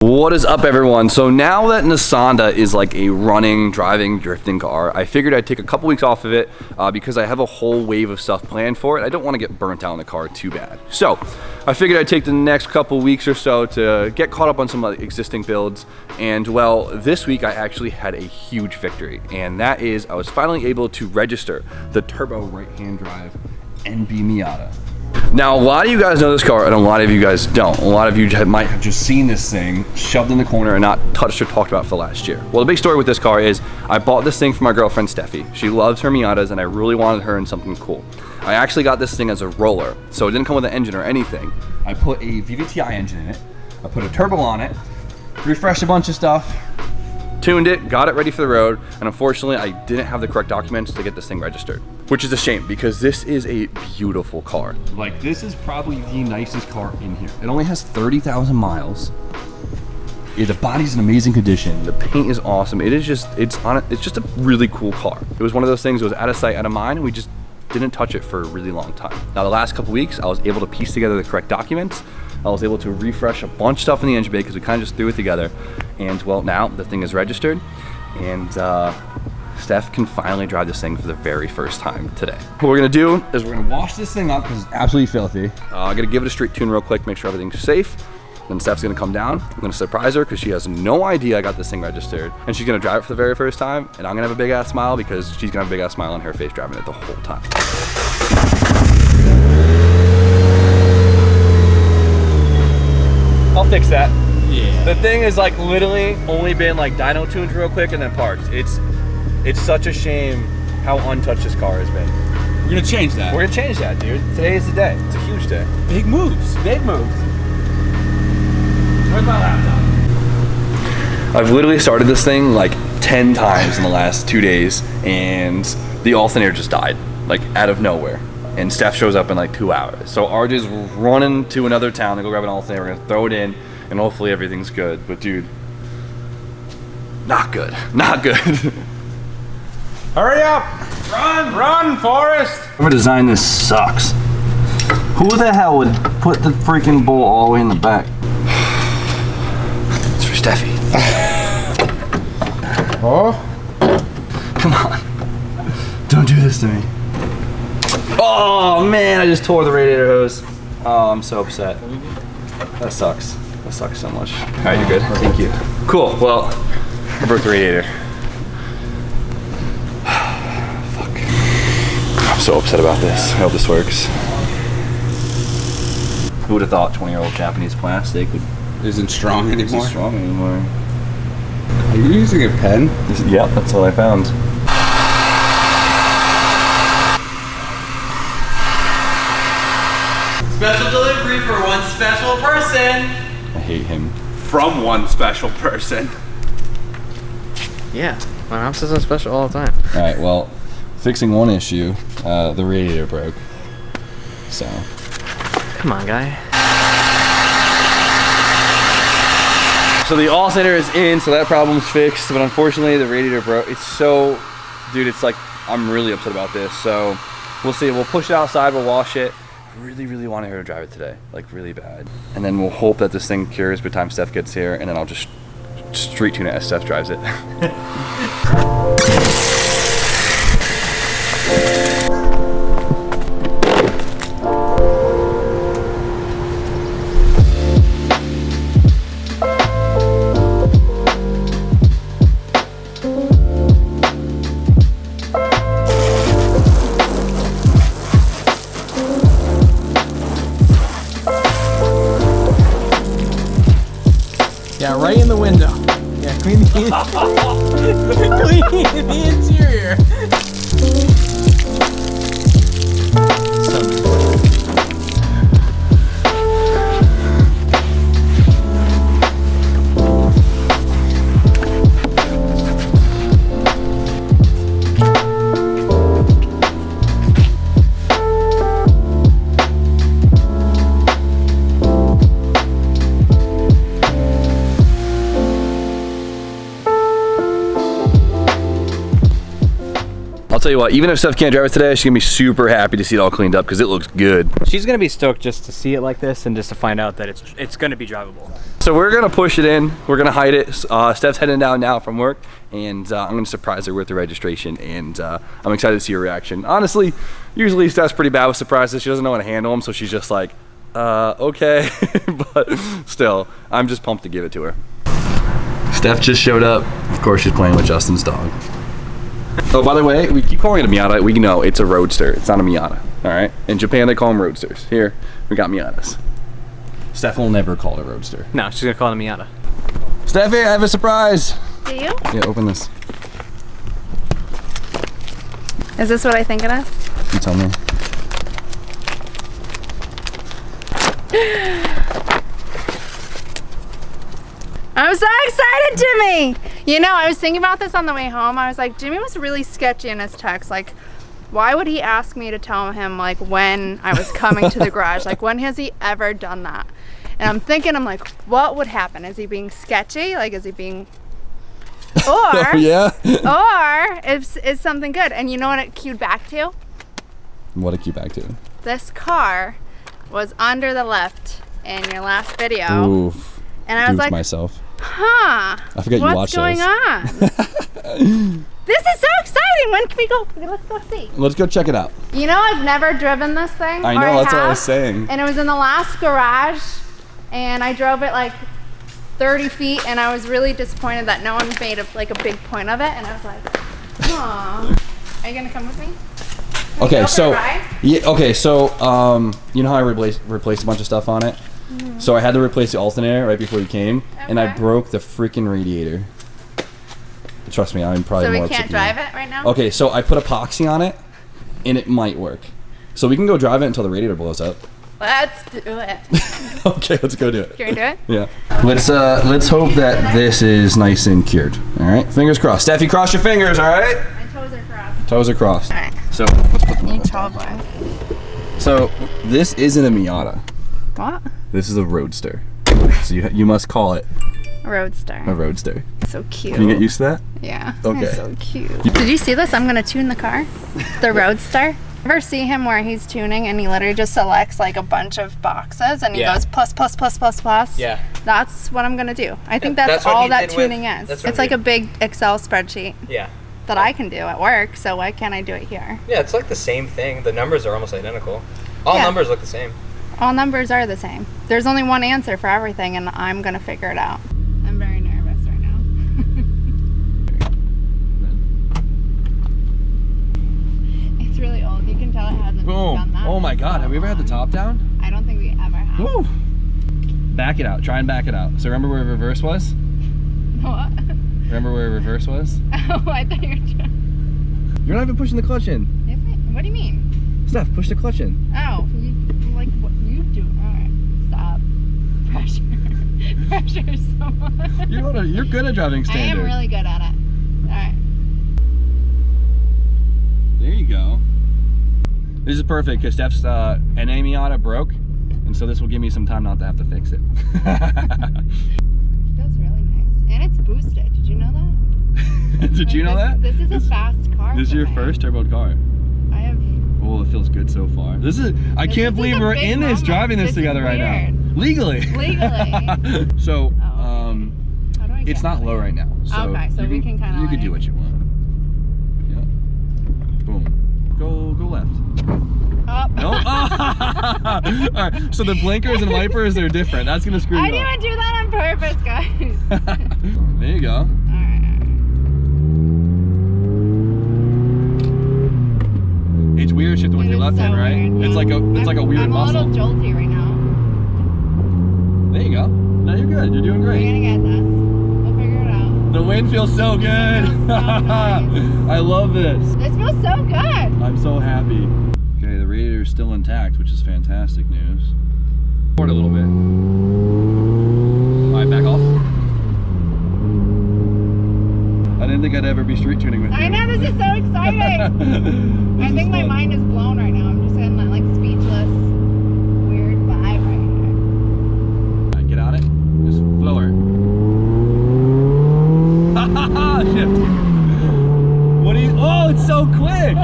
What is up, everyone? So now that Nisanda is like a running, driving, drifting car, I figured I'd take a couple weeks off of it because I have a whole wave of stuff planned for it. I don't want to get burnt out in the car too bad. So I figured I'd take the next couple weeks or so to get caught up on some existing builds. And well, this week I actually had a huge victory, and that is I was finally able to register the turbo right-hand drive NB Miata. Now, a lot of you guys know this car and a lot of you guys don't. A lot of you might have just seen this thing shoved in the corner and not touched or talked about for last year. Well, the big story with this car is I bought this thing for my girlfriend Steffi. She loves her Miatas and I really wanted her in something cool. I actually got this thing as a roller, so it didn't come with an engine or anything. I put a VVTi engine in it, I put a turbo on it, refreshed a bunch of stuff, tuned it, got it ready for the road, and unfortunately I didn't have the correct documents to get this thing registered, which is a shame because this is a beautiful car. Like, this is probably the nicest car in here. It only has 30,000 miles. The body's in amazing condition. The paint is awesome. It's just a really cool car. It was one of those things that was out of sight, out of mind, and we just didn't touch it for a really long time. Now, the last couple weeks, I was able to piece together the correct documents. I was able to refresh a bunch of stuff in the engine bay because we kind of just threw it together. And well, now the thing is registered, and Steph can finally drive this thing for the very first time today. What we're gonna do is we're gonna wash this thing up because it's absolutely filthy. I'm gonna give it a street tune real quick, make sure everything's safe. Then Steph's gonna come down. I'm gonna surprise her because she has no idea I got this thing registered. And she's gonna drive it for the very first time, and I'm gonna have a big ass smile because she's gonna have a big ass smile on her face driving it the whole time. I'll fix that. Yeah. The thing is like literally only been like dyno tuned real quick and then parked. It's such a shame how untouched this car has been. We're gonna change that. We're gonna change that, dude. Today is the day. It's a huge day. Big moves. Big moves. Where's my laptop? I've literally started this thing like 10 times in the last 2 days, and the alternator just died, like out of nowhere. And Steph shows up in like 2 hours. So RJ's running to another town to go grab an alternator. We're gonna throw it in, and hopefully everything's good. But dude, not good. Not good. Hurry up! Run, Forrest! Whoever designed this sucks. Who the hell would put the freaking bowl all the way in the back? It's for Steffi. Oh? Come on. Don't do this to me. Oh man, I just tore the radiator hose. Oh, I'm so upset. That sucks. That sucks so much. All right, you're good. Thank you. Cool. Well, I broke the radiator. Fuck. I'm so upset about this. I hope this works. Who would have thought 20-year-old Japanese plastic Isn't strong anymore. isn't strong anymore? Are you using a pen? Yep, that's what I found. Special delivery for one special person. I hate him. From one special person. Yeah, my mom says I'm special all the time. All right, well, fixing one issue, the radiator broke. So. Come on, guy. So the alternator is in, so that problem's fixed, but unfortunately the radiator broke. It's so, dude, it's like, I'm really upset about this. So we'll see, we'll push it outside, we'll wash it. Really wanted her to drive it today, like really bad. And then we'll hope that this thing cures by the time Steph gets here, and then I'll just street tune it as Steph drives it. Yeah, right in the window. Yeah, clean the interior. I'll tell you what, even if Steph can't drive it today, she's gonna be super happy to see it all cleaned up because it looks good. She's gonna be stoked just to see it like this and just to find out that it's gonna be drivable. So we're gonna push it in. We're gonna hide it. Steph's heading down now from work, and I'm gonna surprise her with the registration. And I'm excited to see her reaction. Honestly, usually Steph's pretty bad with surprises. She doesn't know how to handle them, so she's just like, okay. But still, I'm just pumped to give it to her. Steph just showed up. Of course, she's playing with Justin's dog. Oh, by the way, we keep calling it a Miata. We know it's a Roadster. It's not a Miata. All right. In Japan, they call them Roadsters. Here, we got Miatas. Steph will never call it a Roadster. No, she's gonna call it a Miata. Steffi, I have a surprise. Do you? Yeah, open this. Is this what I think it is? You tell me. I'm so excited, Jimmy! You know, I was thinking about this on the way home. I was like, Jimmy was really sketchy in his text. Like, why would he ask me to tell him, like, when I was coming to the garage? Like, when has he ever done that? And I'm thinking, I'm like, what would happen? Is he being sketchy? Like, is he being... Or... Yeah? Or it's something good. And you know what it cued back to? What did it keep back to? This car was under the lift in your last video. Oof. And I was like, myself. huh, I forget you watched what's going on? This is so exciting. When can we go? Let's go see. Let's go check it out. You know, I've never driven this thing. I or know, that's what I have, was saying. And it was in the last garage, and I drove it like 30 feet, and I was really disappointed that no one made a big point of it. And I was like, huh. Are you gonna come with me? Okay, so you know how I replaced a bunch of stuff on it? Mm-hmm. So I had to replace the alternator right before you came, and I broke the freaking radiator. Trust me, I'm probably more upset. So we can't drive it right now? Okay, so I put epoxy on it, and it might work. So we can go drive it until the radiator blows up. Let's do it. Okay, let's go do it. Can we do it? Yeah. Let's hope that this is nice and cured. All right, fingers crossed. Steffi, cross your fingers. All right. My toes are crossed. Toes are crossed. All right. So let's put them You on. tall boy. So this isn't a Miata. What? This is a Roadster. So you must call it Roadster. a Roadster. So cute. Can you get used to that? Yeah. Okay. He's so cute. Did you see this? I'm gonna tune the car. The Roadster. Ever see him where he's tuning and he literally just selects like a bunch of boxes and he goes plus plus plus plus plus? Yeah. That's what I'm gonna do. I think that's that's what all he that did with- tuning is. that's what It's like he- a big Excel spreadsheet Yeah. that I can do at work, so why can't I do it here? Yeah, it's like the same thing. The numbers are almost identical. All Yeah. numbers look the same. All numbers are the same. There's only one answer for everything and I'm gonna figure it out. I'm very nervous right now. It's really old. You can tell it hasn't done that. Oh my God, have we ever had the top down? I don't think we ever have. Woo. Back it out. Try and back it out. So remember where reverse was? What? Remember where reverse was? Oh, I thought you were trying. You're not even pushing the clutch in. Is it? What do you mean? Steph, push the clutch in. Oh, like what you do. Alright, stop. Pressure. Pressure so much. You're good at driving I standard. am really good at it. Alright. There you go. This is perfect because Steph's NA Miata broke, and so this will give me some time not to have to fix it. Feels really nice. And it's boosted. Did you know that? Did you know that? This is a fast car. This is your for me. first turboed car. I have. Oh, it feels good so far. I can't believe is a we're big in this, moment. driving this This is together right now. weird. Legally. Legally. So, How do I it's get not that? low right now. So Okay, so we can kind of. You can do what you want. Yeah. Boom. Go left. Oh. No. All right. So the blinkers and wipers are different. That's gonna screw you I up. didn't do that on purpose, guys. There you go. It's weird shifting with It your is left so hand, right? weird, It's yeah. like a weird I'm muscle. a little jolty right now. There you go. No, you're good. You're doing We're great. gonna get this. We'll figure it out. The wind feels so good. nice. I love this. This feels so good. I'm so happy. Okay, the radiator is still intact, which is fantastic news. Forward a little bit. All right, back off. I didn't think I'd ever be street tuning with you. I know, this is so exciting. I think my mind is blown right now. I'm just in that like speechless, weird vibe right here. All right, get on it. Just floor it. Shift. What do you? Oh, it's so quick.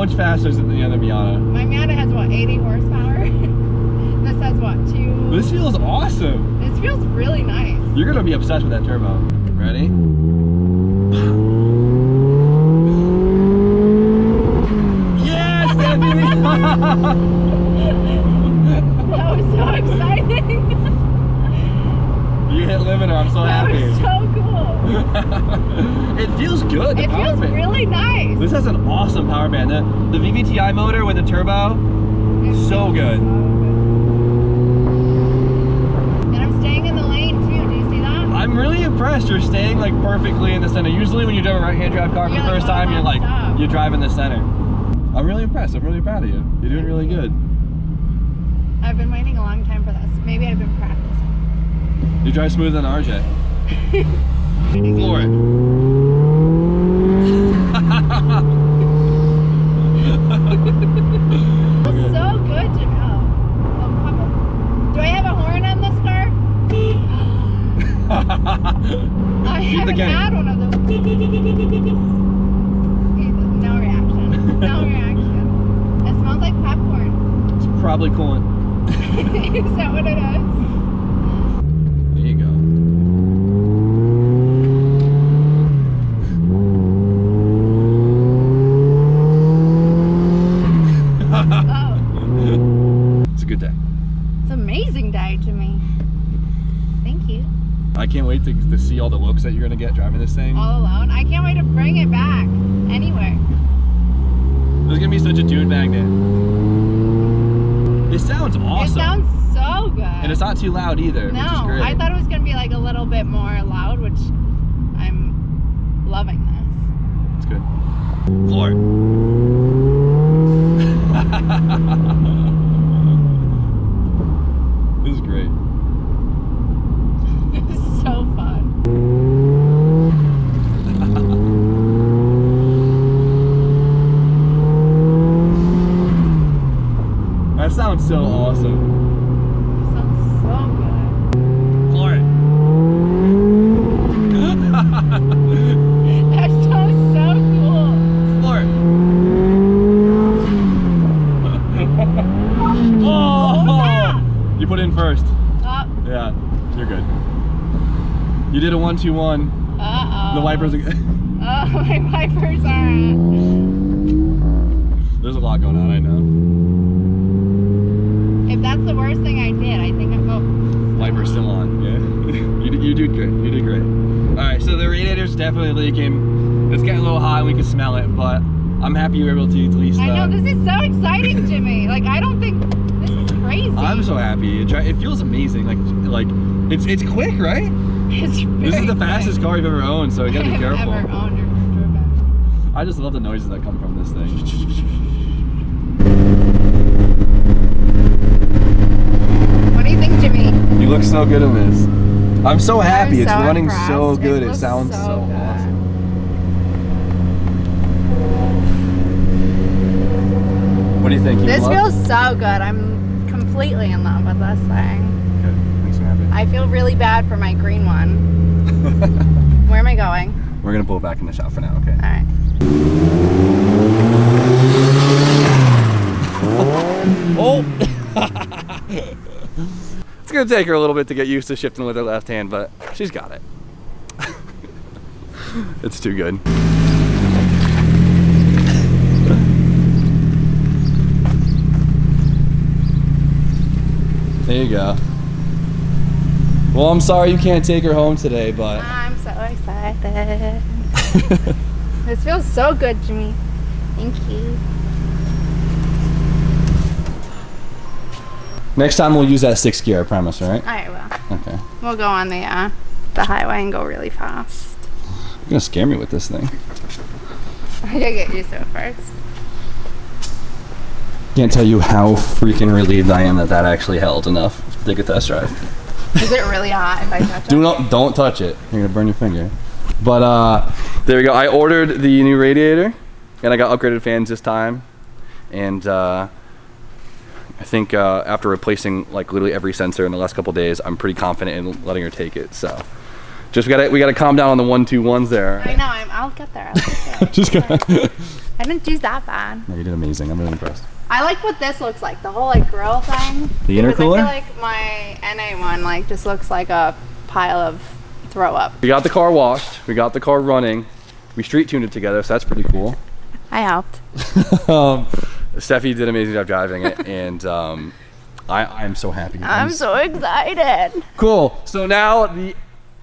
much faster than the other Miata. My Miata has what, 80 horsepower? This has what, 2? This feels awesome. This feels really nice. You're gonna be obsessed with that turbo. Ready? Yes, Stephanie! That was so exciting. You hit limiter, I'm so That happy. was so cool. It feels good. It feels really nice. This has an awesome power band. The VVTi motor with the turbo, so good. And I'm staying in the lane too. Do you see that? I'm really impressed. You're staying like perfectly in the center. Usually when you drive a right-hand drive car for the first time, you're like, you drive in the center. I'm really impressed. I'm really proud of you. You're doing really good. I've been waiting a long time for this. Maybe I've been practicing. You drive smoother than RJ. Floor it. So good, Jimmy. Oh, Papa. Do I have a horn on this car? I haven't had one of those. No reaction. No reaction. It smells like popcorn. It's probably coolant. Is that what it is? There you go. Oh, It's a good day. it's an amazing day, Jimmy. Thank you. I can't wait to see all the looks that you're gonna get driving this thing. All alone. I can't wait to bring it back. Anywhere. There's gonna be such a tune magnet. It sounds awesome. It sounds so good. And it's not too loud either, which is No, great. I thought it was gonna be like a little bit more loud, which I'm loving this. It's good. Floor it. This is great. It's so fun. That sounds so awesome. Sounds so good. Floor it. That sounds so cool. Floor it. What was that? You put it in first. Oh, Yeah, you're good. You did a 1-2-1. uh-oh. The wipers. Oh, my wipers are. There's a lot going on, I know. If that's the worst thing I did, I think I'm. Oh. Wipers still on. Yeah. you did great. You did great. All right, so the radiator's definitely leaking. It's getting a little hot. We can smell it, but I'm happy you were able to at least. I know, this is so exciting, Jimmy. Like, I don't think. This is crazy. I'm so happy. It feels amazing. Like it's quick, right? It's This is the fastest car you've ever owned, so you gotta be careful. Ever owned or driven. I just love the noises that come from this thing. What do you think, Jimmy? You look so good in this. I'm so happy. It's so running impressed. so good. It looks sounds so good. awesome. What do you think? You This in love? feels so good. I'm completely in love with this thing. Good. Makes me happy. I feel really bad for my green one. Where am I going? We're gonna pull it back in the shop for now, okay? All right. Oh! It's gonna take her a little bit to get used to shifting with her left hand, but she's got it. It's too good. There you go. Well, I'm sorry you can't take her home today, but I'm so excited. This feels so good, Jimmy. Thank you. next time we'll use that 6th gear, I promise, all right? I will. Okay. We'll go on the highway and go really fast. You're gonna scare me with this thing. I gotta get used to it first. Can't tell you how freaking relieved I am that that actually held enough to take a test drive. Is it really hot if I touch it? Don't touch it. You're gonna burn your finger. But there we go. I ordered the new radiator, and I got upgraded fans this time. And I think after replacing like literally every sensor in the last couple days, I'm pretty confident in letting her take it. So just we gotta calm down on the 1-2-1s there. I know. I'll get there. I'll get there. Just gonna I didn't do that bad. No, you did amazing. I'm really impressed. I like what this looks like, the whole like grill thing. The intercooler? I feel like my NA one like just looks like a pile of throw up. We got the car washed. We got the car running. We street tuned it together, so that's pretty cool. I helped. Steffi did an amazing job driving it, and I'm so happy. I'm so excited. Cool. So now the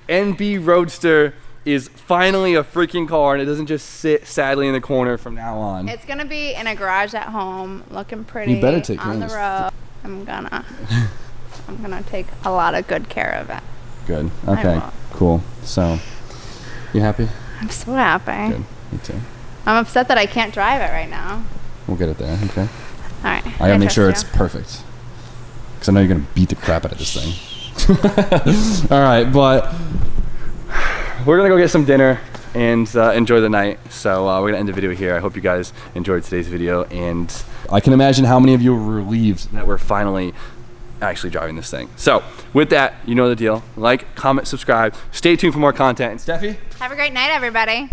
NB Roadster is finally a freaking car, and it doesn't just sit sadly in the corner from now on. It's gonna be in a garage at home, looking pretty. You better take on the yours. road. I'm gonna take a lot of good care of it. Good. Okay. will. Cool. So, you happy? I'm so happy. Good. Me too. I'm upset that I can't drive it right now. We'll get it there. Okay. All right. I gotta make sure it's trust perfect, because I know you're gonna beat the crap out of this thing. All right, but we're gonna go get some dinner and enjoy the night. So we're gonna end the video here. I hope you guys enjoyed today's video, and I can imagine how many of you were relieved that we're finally actually driving this thing. So with that, you know the deal. Like, comment, subscribe. Stay tuned for more content. And Steffi? you. Have a great night, everybody.